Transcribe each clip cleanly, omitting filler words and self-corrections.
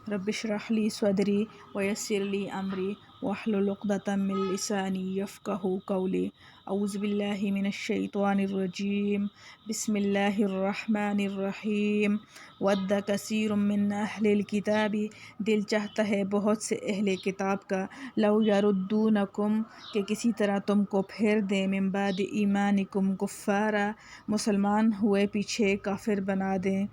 رب اشرح لی صدری ویسر لی امری واحلل عقدۃ من لسانی یفقہوا قولی اعوذ باللہ من الشیطان الرجیم بسم اللہ الرحمن الرحیم ود کثیر من اہل الکتاب، دل چاہتا ہے بہت سے اہل کتاب کا، لو یردونکم کہ کسی طرح تم کو پھیر دیں، من بعد ایمانکم کفارا مسلمان ہوئے پیچھے کافر بنا دیں،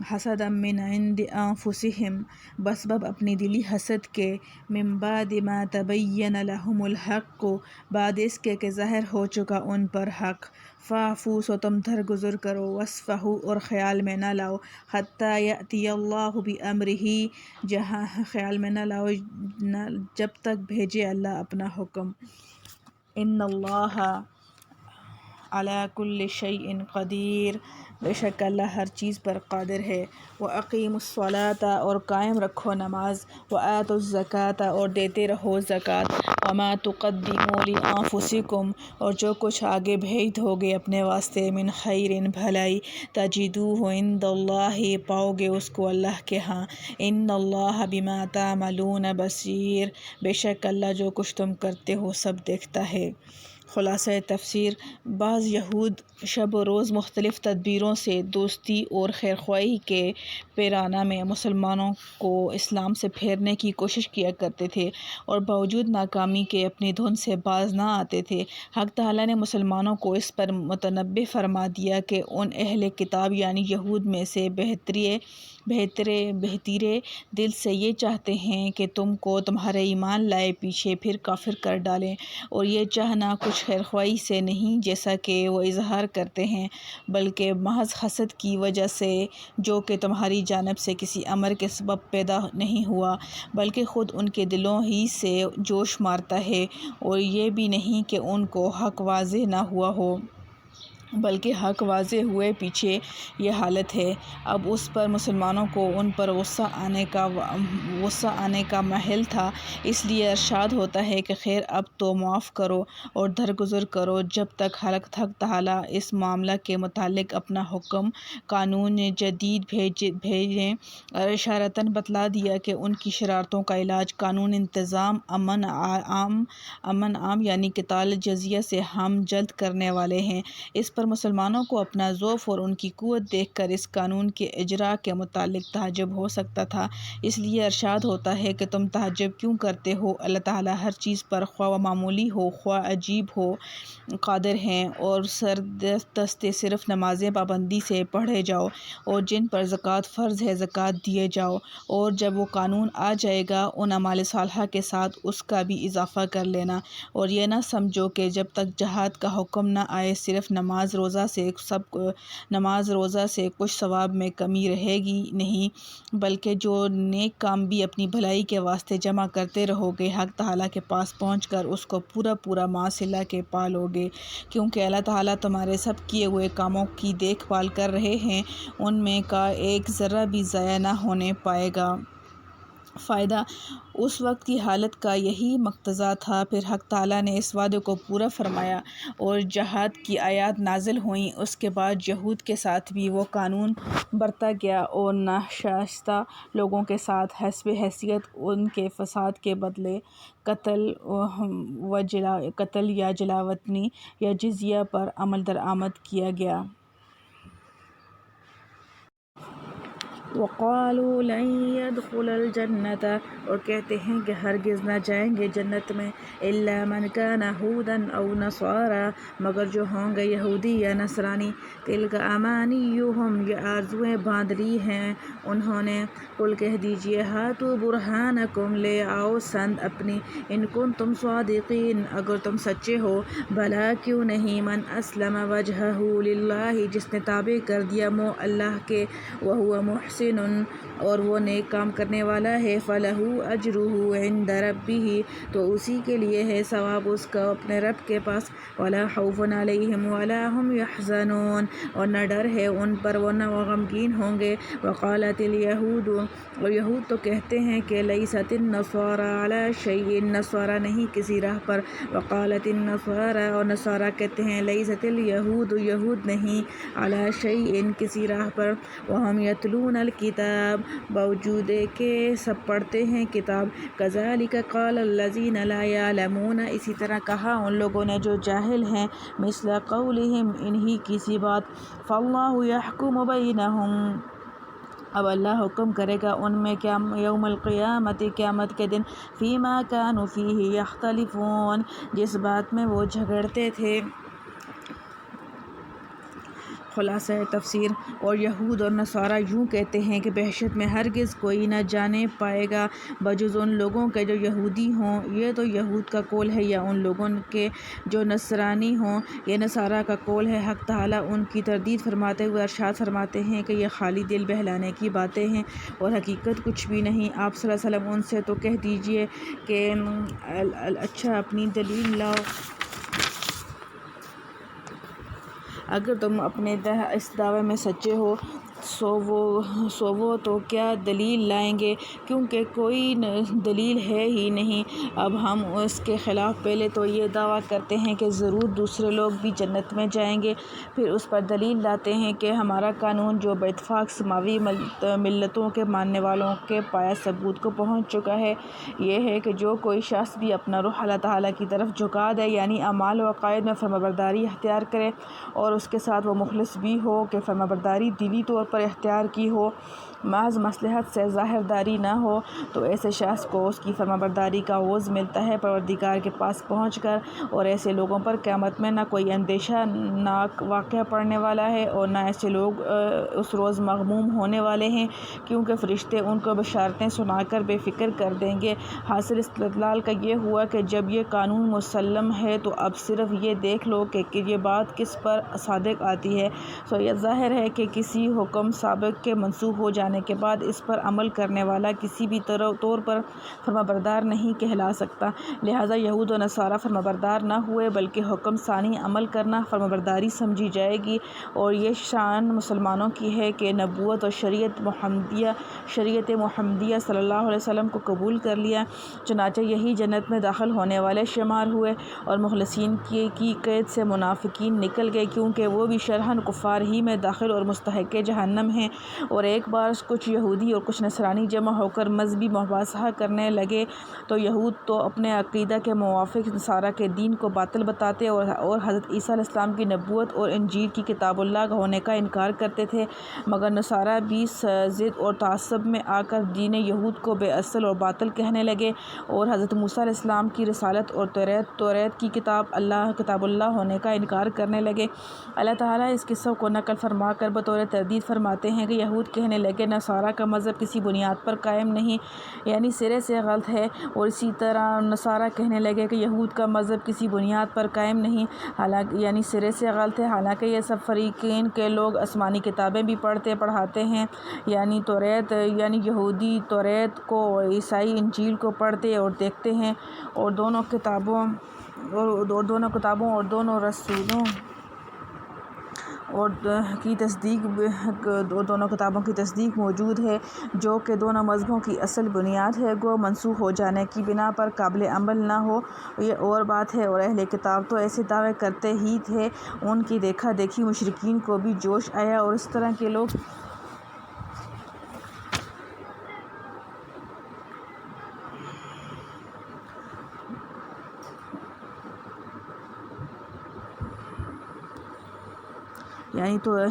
حسدا من عند انفسہم بسبب اپنی دلی حسد کے، من بعد ما تبین لہم الحق بعد اس کے کہ ظاہر ہو چکا ان پر حق، فاعفوا سو تم درگزر کرو، واصفحوا اور خیال میں نہ لاؤ، حتی یأتی اللہ بامرہ جہاں خیال میں نہ لاؤ جب تک بھیجے اللہ اپنا حکم، ان اللہ علی کل شیء قدیر بے شک اللہ ہر چیز پر قادر ہے، وَأَقِیمُوا الصَّلَاةَ اور قائم رکھو نماز، وَآتُوا الزَّکَاةَ اور دیتے رہو زکوٰۃ، وَمَا تُقَدِّمُوا لِأَنفُسِکُم اور جو کچھ آگے بھیج دو گے اپنے واسطے، من خیر بھلائی، تجدوہ عند اللہ پاؤ گے اس کو اللہ کے ہاں، ان اللہ بما تعملون بصیر بے شک اللہ جو کچھ تم کرتے ہو سب دیکھتا ہے۔ خلاصہ تفسیر، بعض یہود شب و روز مختلف تدبیروں سے دوستی اور خیرخواہی کے پیرانہ میں مسلمانوں کو اسلام سے پھیرنے کی کوشش کیا کرتے تھے اور باوجود ناکامی کے اپنی دھن سے باز نہ آتے تھے۔ حق تعالیٰ نے مسلمانوں کو اس پر متنبہ فرما دیا کہ ان اہل کتاب یعنی یہود میں سے بہترے دل سے یہ چاہتے ہیں کہ تم کو تمہارے ایمان لائے پیچھے پھر کافر کر ڈالیں، اور یہ چاہنا کچھ خیرخواہی سے نہیں جیسا کہ وہ اظہار کرتے ہیں، بلکہ محض حسد کی وجہ سے جو کہ تمہاری جانب سے کسی امر کے سبب پیدا نہیں ہوا بلکہ خود ان کے دلوں ہی سے جوش مارتا ہے، اور یہ بھی نہیں کہ ان کو حق واضح نہ ہوا ہو بلکہ حق واضح ہوئے پیچھے یہ حالت ہے۔ اب اس پر مسلمانوں کو ان پر غصہ آنے کا محل تھا، اس لیے ارشاد ہوتا ہے کہ خیر اب تو معاف کرو اور درگزر کرو جب تک حق تعالیٰ اس معاملہ کے متعلق اپنا حکم قانون جدید بھیجیں، اور اشارتاً بتلا دیا کہ ان کی شرارتوں کا علاج قانون انتظام امن عام یعنی قتال جزیہ سے ہم جلد کرنے والے ہیں۔ اس پر مسلمانوں کو اپنا ضعف اور ان کی قوت دیکھ کر اس قانون کے اجراء کے متعلق تعجب ہو سکتا تھا، اس لیے ارشاد ہوتا ہے کہ تم تعجب کیوں کرتے ہو، اللہ تعالیٰ ہر چیز پر خواہ معمولی ہو خواہ عجیب ہو قادر ہیں، اور سردستے صرف نمازیں پابندی سے پڑھے جاؤ اور جن پر زکوٰۃ فرض ہے زکوٰۃ دیے جاؤ، اور جب وہ قانون آ جائے گا ان اعمال صالحہ کے ساتھ اس کا بھی اضافہ کر لینا، اور یہ نہ سمجھو کہ جب تک جہاد کا حکم نہ آئے صرف نماز روزہ سے کچھ ثواب میں کمی رہے گی، نہیں بلکہ جو نیک کام بھی اپنی بھلائی کے واسطے جمع کرتے رہو گے حق تعالیٰ کے پاس پہنچ کر اس کو پورا ماصلہ کے پالو گے، کیونکہ اللہ تعالیٰ تمہارے سب کیے ہوئے کاموں کی دیکھ بھال کر رہے ہیں، ان میں کا ایک ذرہ بھی ضائع نہ ہونے پائے گا۔ فائدہ، اس وقت کی حالت کا یہی مقتضا تھا، پھر حق تعالیٰ نے اس وعدے کو پورا فرمایا اور جہاد کی آیات نازل ہوئیں، اس کے بعد یہود کے ساتھ بھی وہ قانون برتا گیا اور ناشائستہ لوگوں کے ساتھ حسب حیثیت ان کے فساد کے بدلے قتل یا جلاوطنی یا جزیہ پر عمل درآمد کیا گیا۔ وَقَالُوا لَن يَدْخُلَ الْجَنَّةَ اور کہتے ہیں کہ ہرگز نہ جائیں گے جنت میں، إِلَّا مَنْ كَانَ هُودًا أَوْ نَصَارَىٰ مگر جو ہوں گے یہودی یا نصرانی، تِلْكَ أَمَانِيُّهُمْ یہ آرزوئیں باندھ لی ہیں انہوں نے، قل کہہ دیجئے ہاتوا برہانکم لے آؤ سند اپنی، ان کنتم صادقین اگر تم سچے ہو، بھلا کیوں نہیں، من اسلم وجہہ للہ جس نے تابع کر دیا منہ اللہ کے، وہو محسن اور وہ نیک کام کرنے والا ہے، فلہ اجرہ عند ربہ تو اسی کے لیے ہے ثواب اس کا اپنے رب کے پاس، ولا خوف علیہم ولا هم یحزنون اور نہ ڈر ہے ان پر وہ نہ وہ غمگین ہوں گے۔ وقالت الیہود اور یہود تو کہتے ہیں کہ لیست النصارى علی شیء نصارہ نہیں کسی راہ پر، وقالت النصارى اور نصارہ کہتے ہیں لیست الیہود یہود نہیں علی شیء کسی راہ پر، وہم یتلون الکتاب، باوجود کہ سب پڑھتے ہیں کتاب، کذالک قال الذین لا یعلمون، اسی طرح کہا ان لوگوں نے جو جاہل ہیں، مثل قولہم، انہی کی سی بات، فاللہ یحکم بینہم، اب اللہ حکم کرے گا ان میں یوم القیامت، قیامت کے دن، فیما کانوا فیہ یختلفون، جس بات میں وہ جھگڑتے تھے۔ خلاصہ تفسیر۔ اور یہود اور نصارہ یوں کہتے ہیں کہ بحشت میں ہرگز کوئی نہ جانے پائے گا بجز ان لوگوں کے جو یہودی ہوں، یہ تو یہود کا قول ہے، یا ان لوگوں کے جو نصرانی ہوں، یہ نصارہ کا قول ہے۔ حق تعالیٰ ان کی تردید فرماتے ہوئے ارشاد فرماتے ہیں کہ یہ خالی دل بہلانے کی باتیں ہیں اور حقیقت کچھ بھی نہیں۔ آپ صلی اللہ علیہ وسلم ان سے تو کہہ دیجئے کہ اچھا اپنی دلیل لاؤ، اگر تم اپنے اس دعوے میں سچے ہو سو وہ تو کیا دلیل لائیں گے، کیونکہ کوئی دلیل ہے ہی نہیں۔ اب ہم اس کے خلاف پہلے تو یہ دعویٰ کرتے ہیں کہ ضرور دوسرے لوگ بھی جنت میں جائیں گے، پھر اس پر دلیل لاتے ہیں کہ ہمارا قانون جو باتفاق سماوی ملتوں کے ماننے والوں کے پایا ثبوت کو پہنچ چکا ہے، یہ ہے کہ جو کوئی شخص بھی اپنا رخ اللہ تعالیٰ کی طرف جھکا دے، یعنی اعمال و عقائد میں فرمانبرداری اختیار کرے، اور اس کے ساتھ وہ مخلص بھی ہو کہ فرمانبرداری دلی طور پر اختیار کی ہو، محض مصلحت سے ظاہر داری نہ ہو، تو ایسے شخص کو اس کی فرمانبرداری کا عوض ملتا ہے پروردگار کے پاس پہنچ کر، اور ایسے لوگوں پر قیامت میں نہ کوئی اندیشہ ناک واقعہ پڑنے والا ہے، اور نہ ایسے لوگ اس روز مغموم ہونے والے ہیں، کیونکہ فرشتے ان کو بشارتیں سنا کر بے فکر کر دیں گے۔ حاصل استدلال کا یہ ہوا کہ جب یہ قانون مسلم ہے تو اب صرف یہ دیکھ لو کہ یہ بات کس پر صادق آتی ہے، سو یہ ظاہر ہے کہ کسی حکم سابق کے منسوخ ہو جانے کے بعد اس پر عمل کرنے والا کسی بھی طور پر فرمانبردار نہیں کہلا سکتا، لہذا یہود و نصارہ فرمانبردار نہ ہوئے، بلکہ حکم ثانی عمل کرنا فرمانبرداری سمجھی جائے گی، اور یہ شان مسلمانوں کی ہے کہ نبوت اور شریعت محمدیہ صلی اللہ علیہ وسلم کو قبول کر لیا، چنانچہ یہی جنت میں داخل ہونے والے شمار ہوئے، اور مخلصین کی قید سے منافقین نکل گئے، کیونکہ وہ بھی شرحاً کفار ہی میں داخل اور مستحق جہنم ہیں۔ اور ایک بار کچھ یہودی اور کچھ نصرانی جمع ہو کر مذہبی مباحثہ کرنے لگے تو یہود تو اپنے عقیدہ کے موافق نصارہ کے دین کو باطل بتاتے اور حضرت عیسیٰ علیہ السلام کی نبوت اور انجیل کی کتاب اللہ ہونے کا انکار کرتے تھے، مگر نصارہ بھی ضد اور تعصب میں آ کر دین یہود کو بے اصل اور باطل کہنے لگے، اور حضرت موسیٰ علیہ السلام کی رسالت اور توریت کی کتاب اللہ ہونے کا انکار کرنے لگے۔ اللہ تعالیٰ اس قصہ کو نقل فرما کر بطور تردید فرماتے ہیں کہ یہود کہنے لگے نصارہ کا مذہب کسی بنیاد پر قائم نہیں، یعنی سرے سے غلط ہے، اور اسی طرح نصارہ کہنے لگے کہ یہود کا مذہب کسی بنیاد پر قائم نہیں، یعنی سرے سے غلط ہے، حالانکہ یہ سب فریقین کے لوگ آسمانی کتابیں بھی پڑھاتے ہیں، یعنی توریت، یعنی یہودی توریت کو اور عیسائی انجیل کو پڑھتے اور دیکھتے ہیں، اور دونوں کتابوں اور دونوں رسولوں کی تصدیق موجود ہے، جو کہ دونوں مذہبوں کی اصل بنیاد ہے، گو منسوخ ہو جانے کی بنا پر قابل عمل نہ ہو، یہ اور بات ہے۔ اور اہل کتاب تو ایسے دعوے کرتے ہی تھے، ان کی دیکھا دیکھی مشرکین کو بھی جوش آیا، اور اس طرح کے لوگ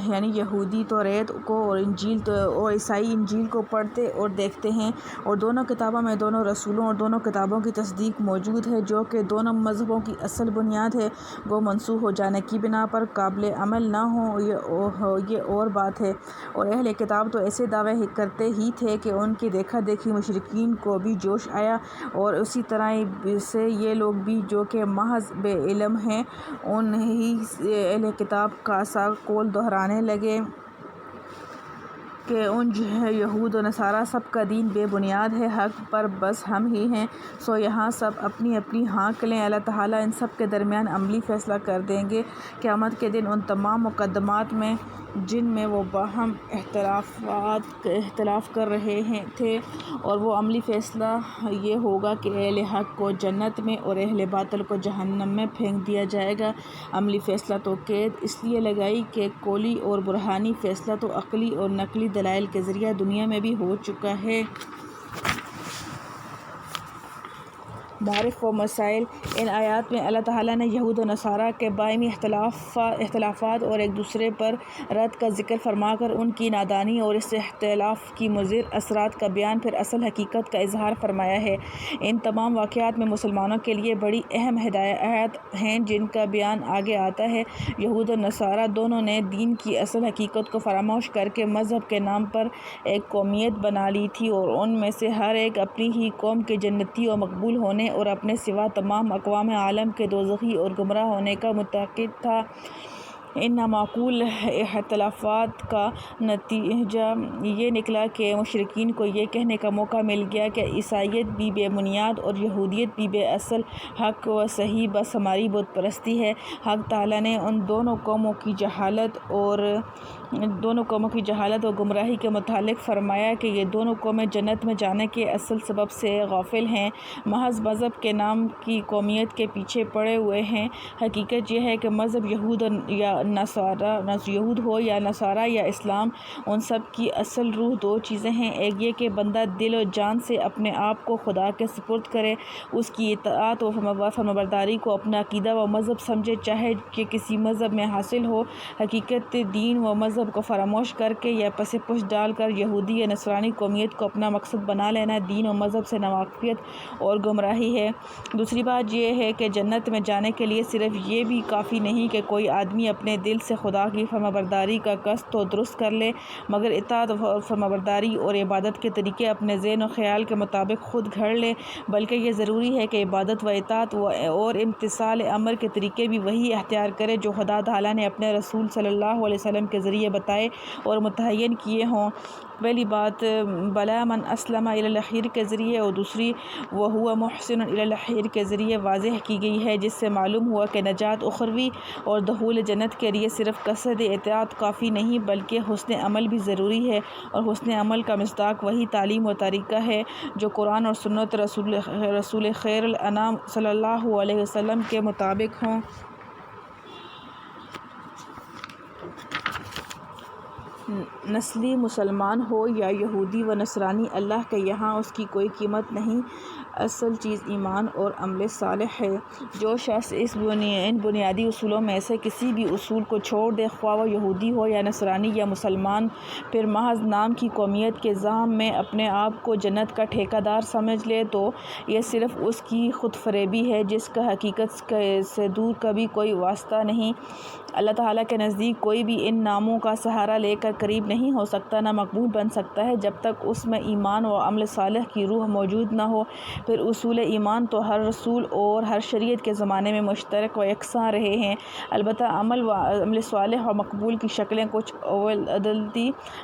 یعنی یہودی توریت کو اور عیسائی انجیل کو پڑھتے اور دیکھتے ہیں، اور دونوں کتابوں میں دونوں رسولوں اور دونوں کتابوں کی تصدیق موجود ہے، جو کہ دونوں مذہبوں کی اصل بنیاد ہے، گو منسوخ ہو جانے کی بنا پر قابل عمل نہ ہو، یہ اور بات ہے۔ اور اہل کتاب تو ایسے دعوے کرتے ہی تھے کہ ان کی دیکھا دیکھی مشرکین کو بھی جوش آیا، اور اسی طرح سے یہ لوگ بھی جو کہ محض بے علم ہیں، انہی اہل کتاب کا سا قول دہرانے لگے کہ ان یہود و نصارہ سب کا دین بے بنیاد ہے، حق پر بس ہم ہی ہیں، سو یہاں سب اپنی اپنی ہانک لیں، اللہ تعالیٰ ان سب کے درمیان عملی فیصلہ کر دیں گے قیامت کے دن۔ ان تمام مقدمات میں جن میں وہ باہم اختلاف کر رہے تھے، اور وہ عملی فیصلہ یہ ہوگا کہ اہل حق کو جنت میں اور اہل باطل کو جہنم میں پھینک دیا جائے گا۔ عملی فیصلہ تو قید اس لیے لگائی کہ قولی اور برہانی فیصلہ تو عقلی اور نقلی دلائل کے ذریعہ دنیا میں بھی ہو چکا ہے۔ معارف و مسائل۔ ان آیات میں اللہ تعالیٰ نے یہود و نصارہ کے باہمی اختلافات اور ایک دوسرے پر رد کا ذکر فرما کر ان کی نادانی اور اس اختلاف کی مضر اثرات کا بیان پھر اصل حقیقت کا اظہار فرمایا ہے۔ ان تمام واقعات میں مسلمانوں کے لیے بڑی اہم ہدایات ہیں جن کا بیان آگے آتا ہے۔ یہود و نصارہ دونوں نے دین کی اصل حقیقت کو فراموش کر کے مذہب کے نام پر ایک قومیت بنا لی تھی اور ان میں سے ہر ایک اپنی ہی قوم کے جنتی و مقبول ہونے اور اپنے سوا تمام اقوام عالم کے دوزخی اور گمراہ ہونے کا معتقد تھا۔ ان نامعقول اختلافات کا نتیجہ یہ نکلا کہ مشرکین کو یہ کہنے کا موقع مل گیا کہ عیسائیت بھی بے بنیاد اور یہودیت بھی بے اصل حق و صحیح بس ہماری بت پرستی ہے۔ حق تعالیٰ نے ان دونوں قوموں کی جہالت و گمراہی کے متعلق فرمایا کہ یہ دونوں قومیں جنت میں جانے کے اصل سبب سے غافل ہیں، محض مذہب کے نام کی قومیت کے پیچھے پڑے ہوئے ہیں۔ حقیقت یہ ہے کہ مذہب یہود ہو یا نصارہ یا اسلام، ان سب کی اصل روح دو چیزیں ہیں۔ ایک یہ کہ بندہ دل و جان سے اپنے آپ کو خدا کے سپرد کرے، اس کی اطاعت و فرمانبرداری کو اپنا عقیدہ و مذہب سمجھے، چاہے کہ کسی مذہب میں حاصل ہو۔ حقیقت دین و مذہب کو فراموش کر کے یا پس پش ڈال کر یہودی یا نصرانی قومیت کو اپنا مقصد بنا لینا دین و مذہب سے ناواقفیت اور گمراہی ہے۔ دوسری بات یہ ہے کہ جنت میں جانے کے لیے صرف یہ بھی کافی نہیں کہ کوئی آدمی اپنے دل سے خدا کی فرمانبرداری کا قصد تو درست کر لے، مگر اطاعت و فرمانبرداری اور عبادت کے طریقے اپنے ذہن و خیال کے مطابق خود گھڑ لے، بلکہ یہ ضروری ہے کہ عبادت و اطاعت اور امتثال امر کے طریقے بھی وہی اختیار کرے جو خدا تعالیٰ نے اپنے رسول صلی اللہ علیہ وسلم کے ذریعے بتائے اور متعین کیے ہوں۔ پہلی بات بلا من اسلم الی الخیر کے ذریعے اور دوسری وہو محسن الی الخیر کے ذریعے واضح کی گئی ہے، جس سے معلوم ہوا کہ نجات اخروی اور دخول جنت کے لیے صرف کثرت اطاعت کافی نہیں بلکہ حسن عمل بھی ضروری ہے، اور حسن عمل کا مصداق وہی تعلیم و طریقہ ہے جو قرآن اور سنت رسول خیر الانام صلی اللہ علیہ وسلم کے مطابق ہوں۔ نسلی مسلمان ہو یا یہودی و نصرانی، اللہ کے یہاں اس کی کوئی قیمت نہیں۔ اصل چیز ایمان اور عمل صالح ہے۔ جو شخص ان بنیادی اصولوں میں سے کسی بھی اصول کو چھوڑ دے، خواہ وہ یہودی ہو یا نصرانی یا مسلمان، پھر محض نام کی قومیت کے زعم میں اپنے آپ کو جنت کا ٹھیکہ دار سمجھ لے تو یہ صرف اس کی خود فریبی ہے جس کا حقیقت سے دور کبھی کوئی واسطہ نہیں۔ اللہ تعالیٰ کے نزدیک کوئی بھی ان ناموں کا سہارا لے کر قریب نہیں ہو سکتا، نہ مقبول بن سکتا ہے جب تک اس میں ایمان و عمل صالح کی روح موجود نہ ہو۔ پھر اصول ایمان تو ہر رسول اور ہر شریعت کے زمانے میں مشترک و یکساں رہے ہیں، البتہ عمل صالح و مقبول کی شکلیں کچھ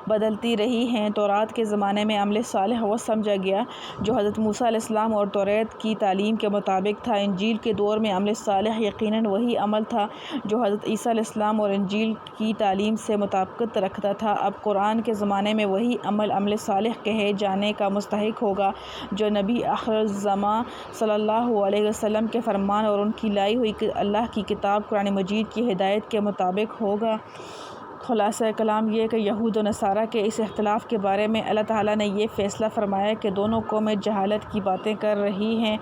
بدلتی رہی ہیں۔ تورات کے زمانے میں عمل صالح وہ سمجھا گیا جو حضرت موسیٰ علیہ السلام اور توریت کی تعلیم کے مطابق تھا۔ انجیل کے دور میں عمل صالح یقیناً وہی عمل تھا جو حضرت عیسیٰ علیہ السلام اور انجیل کی تعلیم سے مطابقت رکھتا تھا۔ اب قرآن کے زمانے میں وہی عمل صالح کہے جانے کا مستحق ہوگا جو نبی آخر الزماں صلی اللہ علیہ وسلم کے فرمان اور ان کی لائی ہوئی اللہ کی کتاب قرآن مجید کی ہدایت کے مطابق ہوگا۔ خلاصہ کلام یہ کہ یہود و نصارہ کے اس اختلاف کے بارے میں اللہ تعالیٰ نے یہ فیصلہ فرمایا کہ دونوں قومیں جہالت کی باتیں کر رہی ہیں،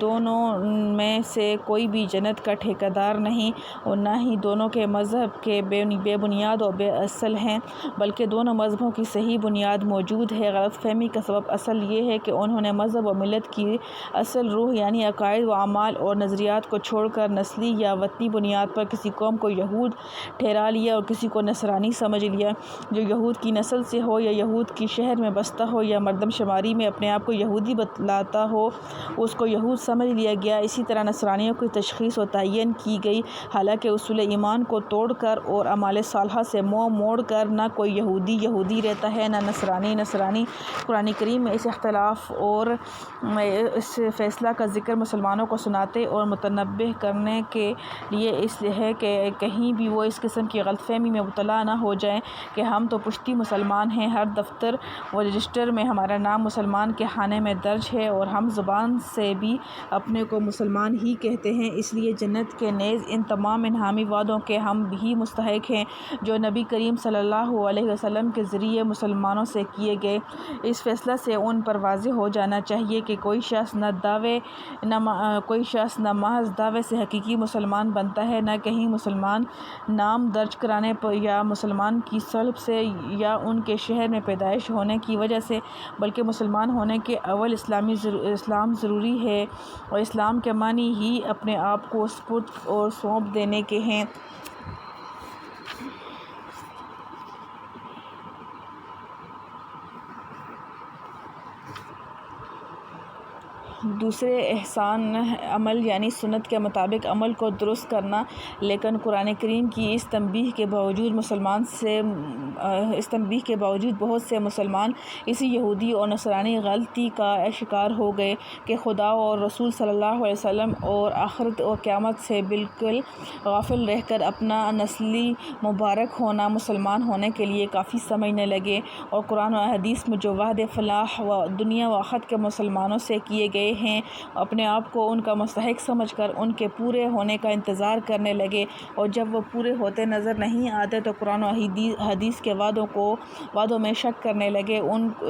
دونوں میں سے کوئی بھی جنت کا ٹھیکہ دار نہیں، اور نہ ہی دونوں کے مذہب کے بے بنیاد اور بے اصل ہیں، بلکہ دونوں مذہبوں کی صحیح بنیاد موجود ہے۔ غلط فہمی کا سبب اصل یہ ہے کہ انہوں نے مذہب و ملت کی اصل روح یعنی عقائد و اعمال اور نظریات کو چھوڑ کر نسلی یا وطنی بنیاد پر کسی قوم کو یہود ٹھہرا لیا اور کسی کو نصرانی سمجھ لیا۔ جو یہود کی نسل سے ہو یا یہود کی شہر میں بستا ہو یا مردم شماری میں اپنے آپ کو یہودی بتلاتا ہو، اس کو یہود سمجھ لیا گیا۔ اسی طرح نصرانیوں کی تشخیص و تعین کی گئی، حالانکہ اصول ایمان کو توڑ کر اور اعمال صالحہ سے منہ موڑ کر نہ کوئی یہودی رہتا ہے نہ نصرانی۔ قرآن کریم میں اس اختلاف اور اس فیصلہ کا ذکر مسلمانوں کو سناتے اور متنبہ کرنے کے لیے اس لیے ہے کہ کہیں بھی وہ اس قسم کی غلط فہمی میں مبتلا مبتلا نہ ہو جائیں کہ ہم تو پشتی مسلمان ہیں، ہر دفتر و رجسٹر میں ہمارا نام مسلمان کے خانے میں درج ہے اور ہم زبان سے بھی اپنے کو مسلمان ہی کہتے ہیں، اس لیے جنت کے نیز ان تمام انعامی وعدوں کے ہم بھی مستحق ہیں جو نبی کریم صلی اللہ علیہ وسلم کے ذریعے مسلمانوں سے کیے گئے۔ اس فیصلہ سے ان پر واضح ہو جانا چاہیے کہ کوئی شخص نہ محض دعوے سے حقیقی مسلمان بنتا ہے، نہ کہیں مسلمان نام درج کرانے پر یا مسلمان کی صلب سے یا ان کے شہر میں پیدائش ہونے کی وجہ سے، بلکہ مسلمان ہونے کے اول اسلام ضروری ہے، اور اسلام کے معنی ہی اپنے آپ کو سپرد اور سونپ دینے کے ہیں۔ دوسرے احسان عمل یعنی سنت کے مطابق عمل کو درست کرنا، لیکن قرآن کریم کی اس تنبیہ کے باوجود بہت سے مسلمان اسی یہودی اور نصرانی غلطی کا شکار ہو گئے کہ خدا اور رسول صلی اللہ علیہ وسلم اور آخرت اور قیامت سے بالکل غافل رہ کر اپنا نسلی مبارک ہونا مسلمان ہونے کے لیے کافی سمجھنے لگے، اور قرآن و حدیث میں جو وعدے فلاح و دنیا و آخرت کے مسلمانوں سے کیے گئے ہیں اپنے آپ کو ان کا مستحق سمجھ کر ان کے پورے ہونے کا انتظار کرنے لگے، اور جب وہ پورے ہوتے نظر نہیں آتے تو قرآن و حدیث کے وعدوں میں شک کرنے لگے۔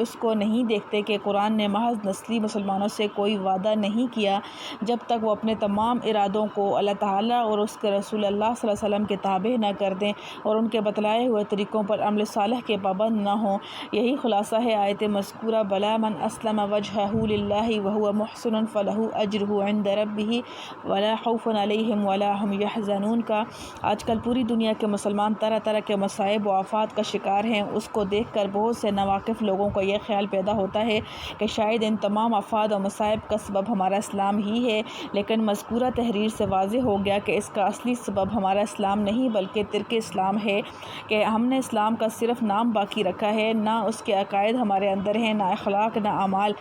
اس کو نہیں دیکھتے کہ قرآن نے محض نسلی مسلمانوں سے کوئی وعدہ نہیں کیا جب تک وہ اپنے تمام ارادوں کو اللہ تعالیٰ اور اس کے رسول اللہ صلی اللہ علیہ وسلم کے تابع نہ کر دیں اور ان کے بتلائے ہوئے طریقوں پر عمل صالح کے پابند نہ ہوں۔ یہی خلاصہ ہے آیت مذکورہ، بلا من اسلم وجہہ للہ وہو محسن فلہ اجرہ عند ربہ ولا خوف علیہم ولا ہم یحزنون کا۔ آج کل پوری دنیا کے مسلمان طرح طرح کے مصائب و آفات کا شکار ہیں۔ اس کو دیکھ کر بہت سے ناواقف لوگوں کو یہ خیال پیدا ہوتا ہے کہ شاید ان تمام آفات و مصائب کا سبب ہمارا اسلام ہی ہے، لیکن مذکورہ تحریر سے واضح ہو گیا کہ اس کا اصلی سبب ہمارا اسلام نہیں بلکہ ترک اسلام ہے، کہ ہم نے اسلام کا صرف نام باقی رکھا ہے، نہ اس کے عقائد ہمارے اندر ہیں، نہ اخلاق نہ اعمال۔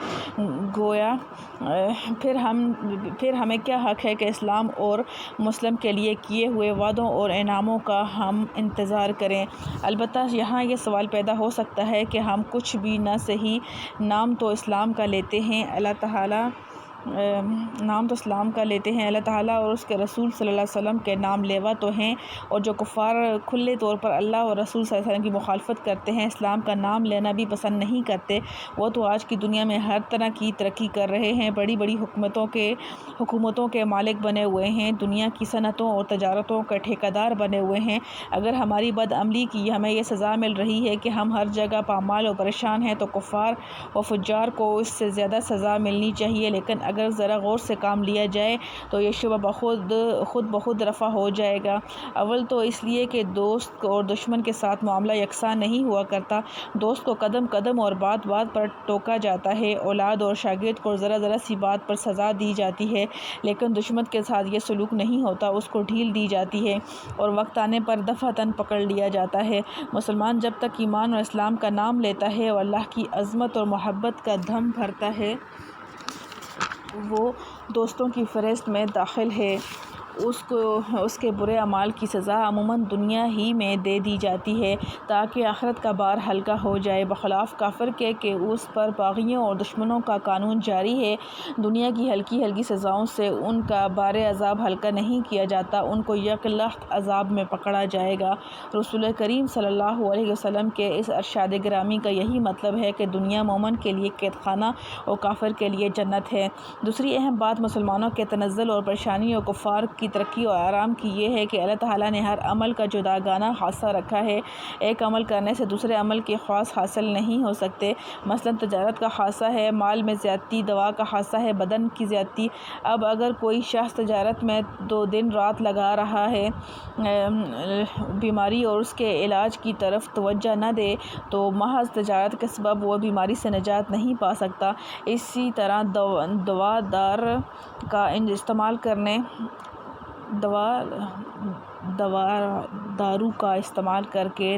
گویا پھر ہمیں کیا حق ہے کہ اسلام اور مسلم کے لیے کیے ہوئے وعدوں اور انعاموں کا ہم انتظار کریں؟ البتہ یہاں یہ سوال پیدا ہو سکتا ہے کہ ہم کچھ بھی نہ صحیح نام تو اسلام کا لیتے ہیں، اللہ تعالیٰ اور اس کے رسول صلی اللہ علیہ وسلم کے نام لیوا تو ہیں، اور جو کفار کھلے طور پر اللہ اور رسول صلی اللہ علیہ وسلم کی مخالفت کرتے ہیں، اسلام کا نام لینا بھی پسند نہیں کرتے، وہ تو آج کی دنیا میں ہر طرح کی ترقی کر رہے ہیں، بڑی بڑی حکومتوں کے مالک بنے ہوئے ہیں، دنیا کی صنعتوں اور تجارتوں کے ٹھیکیدار بنے ہوئے ہیں۔ اگر ہماری بد عملی کی ہمیں یہ سزا مل رہی ہے کہ ہم ہر جگہ پامال و پریشان ہیں، تو کفار و فجار کو اس سے زیادہ سزا ملنی چاہیے، لیکن اگر ذرا غور سے کام لیا جائے تو یہ شبہ خود بخود رفع ہو جائے گا۔ اول تو اس لیے کہ دوست اور دشمن کے ساتھ معاملہ یکساں نہیں ہوا کرتا، دوست کو قدم قدم اور بات بات پر ٹوکا جاتا ہے، اولاد اور شاگرد کو ذرا ذرا سی بات پر سزا دی جاتی ہے، لیکن دشمن کے ساتھ یہ سلوک نہیں ہوتا، اس کو ڈھیل دی جاتی ہے اور وقت آنے پر دفعتاً پکڑ لیا جاتا ہے۔ مسلمان جب تک ایمان اور اسلام کا نام لیتا ہے اور اللہ کی عظمت اور محبت کا دم بھرتا ہے، وہ دوستوں کی فہرست میں داخل ہے، اس کے برے اعمال کی سزا عموماً دنیا ہی میں دے دی جاتی ہے تاکہ آخرت کا بار ہلکا ہو جائے، بخلاف کافر کے کہ اس پر باغیوں اور دشمنوں کا قانون جاری ہے، دنیا کی ہلکی ہلکی سزاؤں سے ان کا بار عذاب ہلکا نہیں کیا جاتا، ان کو یکلخت عذاب میں پکڑا جائے گا۔ رسول کریم صلی اللہ علیہ وسلم کے اس ارشاد گرامی کا یہی مطلب ہے کہ دنیا مومن کے لیے قید خانہ اور کافر کے لیے جنت ہے۔ دوسری اہم بات مسلمانوں کے تنزل اور پریشانی اور کفار کی ترقی اور آرام کی یہ ہے کہ اللہ تعالیٰ نے ہر عمل کا جداگانہ خاصہ رکھا ہے، ایک عمل کرنے سے دوسرے عمل کے خواص حاصل نہیں ہو سکتے۔ مثلاً تجارت کا خاصہ ہے مال میں زیادتی، دوا کا خاصہ ہے بدن کی زیادتی۔ اب اگر کوئی شخص تجارت میں دن رات لگا رہا ہے، بیماری اور اس کے علاج کی طرف توجہ نہ دے تو محض تجارت کے سبب وہ بیماری سے نجات نہیں پا سکتا۔ اسی طرح دوا دار کا استعمال کرنے دارو کا استعمال کر کے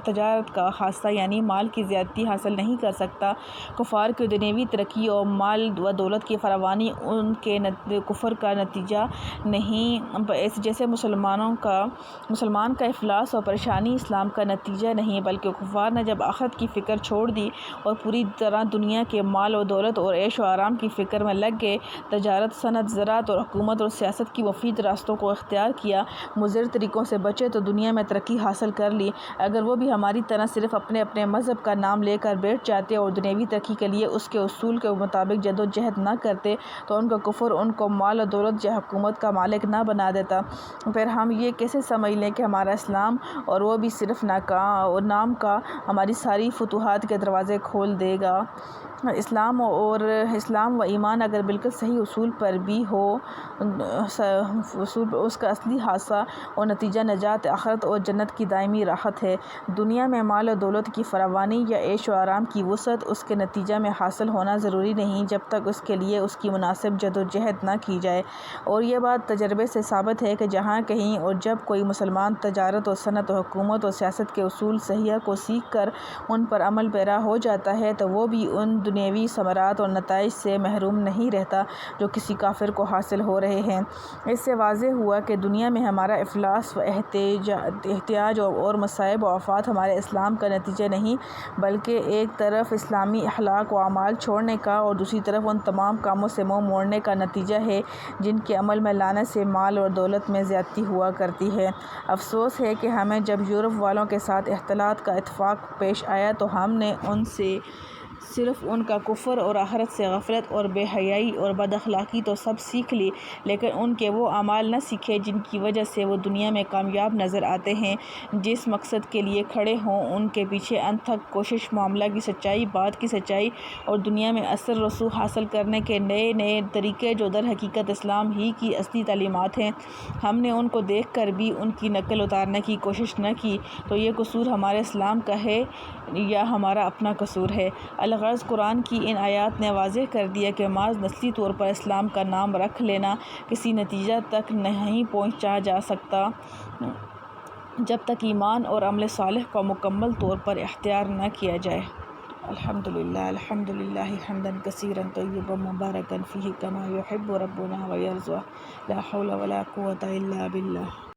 تجارت کا خاصہ یعنی مال کی زیادتی حاصل نہیں کر سکتا۔ کفار کی دنیاوی ترقی اور مال و دولت کی فراوانی ان کے کفر کا نتیجہ نہیں، جیسے مسلمان کا افلاس اور پریشانی اسلام کا نتیجہ نہیں، بلکہ کفار نے جب آخرت کی فکر چھوڑ دی اور پوری طرح دنیا کے مال و دولت اور عیش و آرام کی فکر میں لگ گئے، تجارت، صنعت، زراعت اور حکومت اور سیاست کی مفید راستوں کو اختیار کیا، مضر طریقوں سے بچے تو دنیا میں ترقی حاصل کر لی۔ اگر وہ بھی ہماری طرح صرف اپنے مذہب کا نام لے کر بیٹھ جاتے اور دنیاوی ترقی کے لیے اس کے اصول کے مطابق جدوجہد نہ کرتے تو ان کا کفر ان کو مال و دولت یا حکومت کا مالک نہ بنا دیتا۔ پھر ہم یہ کیسے سمجھ لیں کہ ہمارا اسلام، اور وہ بھی صرف نام کا، ہماری ساری فتوحات کے دروازے کھول دے گا؟ اسلام و ایمان اگر بالکل صحیح اصول پر بھی ہو، اس کا اصلی خاصہ اور نتیجہ نجات، آخرت اور جنت کی دائمی راحت ہے۔ دنیا میں مال و دولت کی فراوانی یا عیش و آرام کی وسعت اس کے نتیجہ میں حاصل ہونا ضروری نہیں جب تک اس کے لیے اس کی مناسب جدوجہد نہ کی جائے۔ اور یہ بات تجربے سے ثابت ہے کہ جہاں کہیں اور جب کوئی مسلمان تجارت اور صنعت اور حکومت اور سیاست کے اصول صحیحہ کو سیکھ کر ان پر عمل پیرا ہو جاتا ہے تو وہ بھی ان دنیاوی ثمرات اور نتائج سے محروم نہیں رہتا جو کسی کافر کو حاصل ہو رہے ہیں۔ اس سے واضح ہوا کہ دنیا میں ہمارا افلاس و احتیاج اور مصائب و آفات ہمارے اسلام کا نتیجہ نہیں، بلکہ ایک طرف اسلامی اخلاق و اعمال چھوڑنے کا اور دوسری طرف ان تمام کاموں سے منہ موڑنے کا نتیجہ ہے جن کے عمل میں لانے سے مال اور دولت میں زیادتی ہوا کرتی ہے۔ افسوس ہے کہ ہمیں جب یورپ والوں کے ساتھ اختلاط کا اتفاق پیش آیا تو ہم نے ان سے صرف ان کا کفر اور آخرت سے غفلت اور بے حیائی اور بد اخلاقی تو سب سیکھ لی، لیکن ان کے وہ اعمال نہ سیکھے جن کی وجہ سے وہ دنیا میں کامیاب نظر آتے ہیں۔ جس مقصد کے لیے کھڑے ہوں ان کے پیچھے انتھک کوشش، معاملہ کی سچائی، بات کی سچائی اور دنیا میں اثر رسوخ حاصل کرنے کے نئے طریقے جو در حقیقت اسلام ہی کی اصلی تعلیمات ہیں، ہم نے ان کو دیکھ کر بھی ان کی نقل اتارنے کی کوشش نہ کی تو یہ قصور ہمارے اسلام کا ہے یا ہمارا اپنا قصور ہے؟ الغرض قرآن کی ان آیات نے واضح کر دیا کہ محض نسلی طور پر اسلام کا نام رکھ لینا کسی نتیجہ تک نہیں پہنچا جا سکتا جب تک ایمان اور عمل صالح کو مکمل طور پر اختیار نہ کیا جائے۔ الحمدللہ حمداً کثیراً طیباً مبارکاً فیہ کما یحب ربنا ویرضی، لا حول ولا قوة الا باللہ۔